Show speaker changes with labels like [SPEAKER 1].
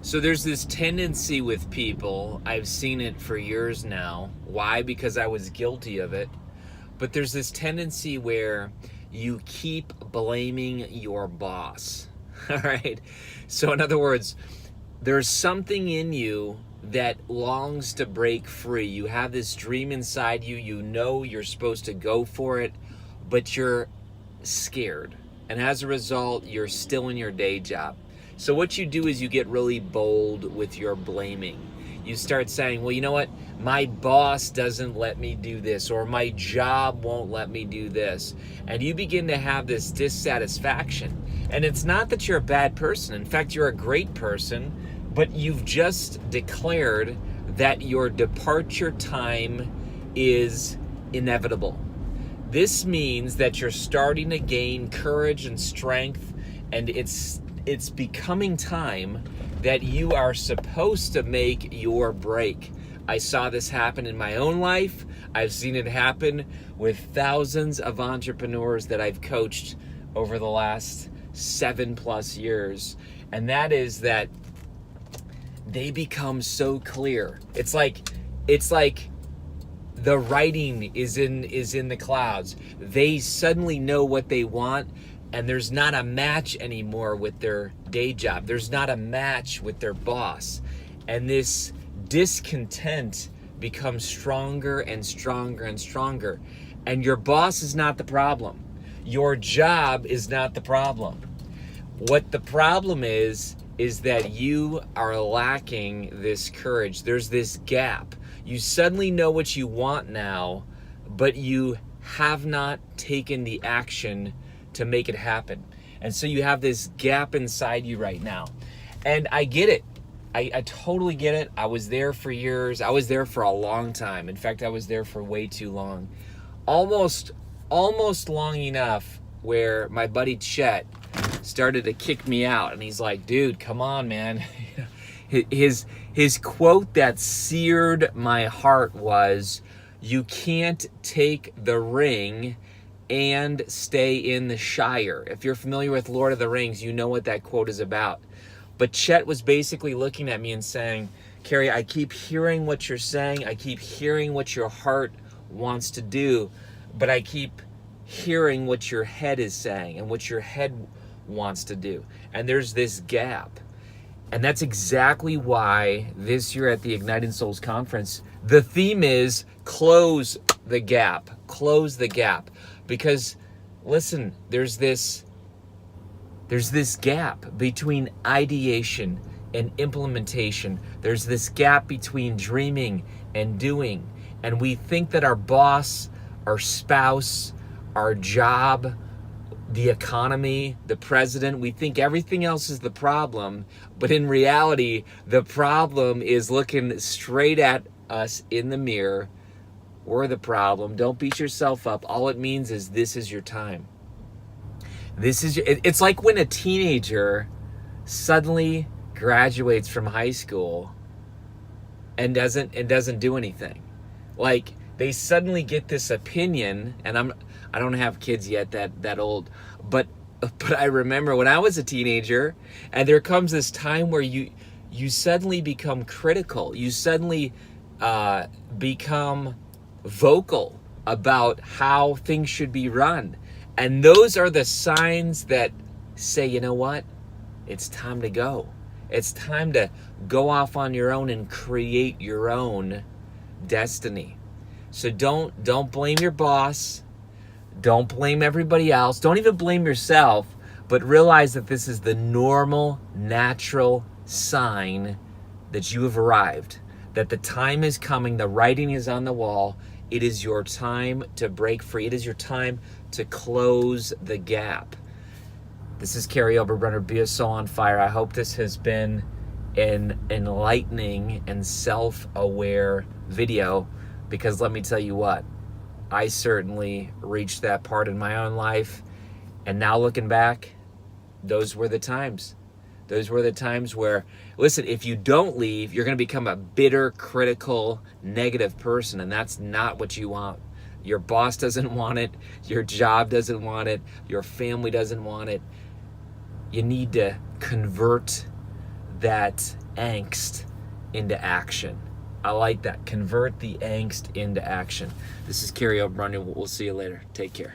[SPEAKER 1] So there's this tendency with people, I've seen it for years now. Why? Because I was guilty of it. But there's this tendency where you keep blaming your boss. All right? So in other words, there's something in you that longs to break free. You have this dream inside you. You know you're supposed to go for it, but you're scared. And as a result, you're still in your day job. So what you do is you get really bold with your blaming. You start saying, well, you know what? My boss doesn't let me do this, or my job won't let me do this. And you begin to have this dissatisfaction. And it's not that you're a bad person. In fact, you're a great person, but you've just declared that your departure time is inevitable. This means that you're starting to gain courage and strength, and it's becoming time that you are supposed to make your break. I saw this happen in my own life. I've seen it happen with thousands of entrepreneurs that I've coached over the last 7+ years. And that is that they become so clear. It's like the writing is in the clouds. They suddenly know what they want. And there's not a match anymore with their day job. There's not a match with their boss. And this discontent becomes stronger and stronger and stronger. And your boss is not the problem. Your job is not the problem. What the problem is that you are lacking this courage. There's this gap. You suddenly know what you want now, but you have not taken the action to make it happen. And so you have this gap inside you right now. And I get it. I totally get it. I was there for years. I was there for a long time. In fact, I was there for way too long. Almost long enough where my buddy Chet started to kick me out. And he's like, dude, come on, man. His quote that seared my heart was, you can't take the ring and stay in the Shire. If you're familiar with Lord of the Rings, you know what that quote is about. But Chet was basically looking at me and saying, Kary, I keep hearing what you're saying. I keep hearing what your heart wants to do, but I keep hearing what your head is saying and what your head wants to do. And there's this gap. And that's exactly why this year at the Igniting Souls Conference, the theme is close the gap. Close the gap. Because, listen, there's this gap between ideation and implementation. There's this gap between dreaming and doing. And we think that our boss, our spouse, our job, the economy, the president, we think everything else is the problem. But in reality, the problem is looking straight at us in the mirror. We're the problem. Don't beat yourself up. All it means is this is your time. It's like when a teenager suddenly graduates from high school and doesn't do anything. Like they suddenly get this opinion, and I don't have kids yet that old, but I remember when I was a teenager, and there comes this time where you suddenly become critical. You suddenly become vocal about how things should be run. And those are the signs that say, you know what? It's time to go. It's time to go off on your own and create your own destiny. So don't blame your boss. Don't blame everybody else. Don't even blame yourself, but realize that this is the normal, natural sign that you have arrived, that the time is coming, the writing is on the wall. It is your time to break free. It is your time to close the gap. This is Kary Oberbrunner, Be a Soul on Fire. I hope this has been an enlightening and self-aware video, because let me tell you what, I certainly reached that part in my own life. And now looking back, those were the times. Those were the times where, listen, if you don't leave, you're going to become a bitter, critical, negative person, and that's not what you want. Your boss doesn't want it. Your job doesn't want it. Your family doesn't want it. You need to convert that angst into action. I like that. Convert the angst into action. This is Kary Oberbrunner. We'll see you later. Take care.